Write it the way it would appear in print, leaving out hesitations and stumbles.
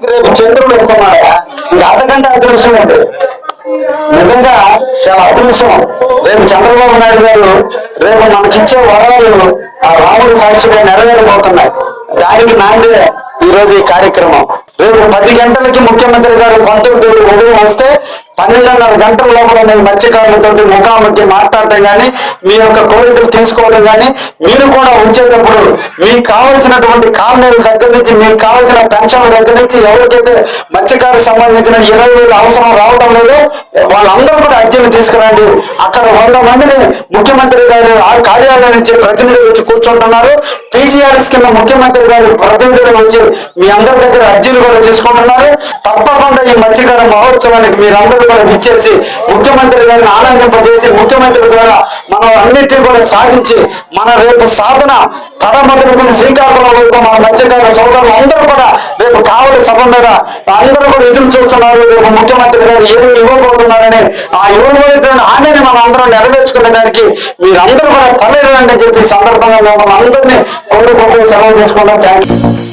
రేపు చంద్రుడు వస్తున్నాయా ఇంకా అంతకంటే అదృష్టం ఉంది. నిజంగా చాలా అదృష్టం. రేపు చంద్రబాబు నాయుడు గారు రేపు మనకిచ్చే వరాలు ఆ రాముడి సాక్షిగా నెరవేరబోతున్నాయి. దానికి నాందే ఈ రోజు ఈ కార్యక్రమం. రేపు 10 గంటలకి ముఖ్యమంత్రి గారు పంతొమ్మిది ఉదయం వస్తే 12:30 గంటల లోపల మీ మత్స్యకారులతో ముఖాముఖి మాట్లాడటం కానీ మీ యొక్క కోరికలు తీసుకోవడం కానీ, మీరు కూడా వచ్చేటప్పుడు మీకు కావాల్సినటువంటి కాలనీల దగ్గర నుంచి మీకు కావాల్సిన పెన్షన్ల దగ్గర నుంచి ఎవరికైతే మత్స్యకారులకు సంబంధించిన 20,000 అవసరం రావడం లేదో వాళ్ళందరూ కూడా అర్జీలు తీసుకురండి. అక్కడ 100 మందిని ముఖ్యమంత్రి గారు ఆ కార్యాలయం నుంచి ప్రతినిధులు వచ్చి కూర్చుంటున్నారు. పీజీఆర్ఎస్ కింద ముఖ్యమంత్రి గారు ప్రతినిధులు వచ్చి మీ అందరి దగ్గర అర్జీలు కూడా తీసుకుంటున్నారు. తప్పకుండా ఈ మత్స్యకార మహోత్సవానికి మీరందరూ కూడా విచ్చేసి ముఖ్యమంత్రి గారిని ఆనందింపజేసి ముఖ్యమంత్రి ద్వారా మనం అన్నిటినీ కూడా సాధించి మన రేపు సాధన తల మొదలుకుని శ్రీకాకుళం వరకు మన మత్స్యకార సోదరులు అందరూ కూడా రేపు కావలి సభ మీద అందరూ కూడా ఎదురు చూస్తున్నారు. రేపు ముఖ్యమంత్రి గారు ఏమి ఇవ్వబోతున్నారని ఆ ఇవ్వబోతున్న హామీని మనం అందరం నెరవేర్చుకునే దానికి మీరందరూ కూడా పనిరండి అని చెప్పి సందర్భంగా మనం అందరినీ కోరుకుంటూ సెలవు తీసుకుంటాం. Thank you.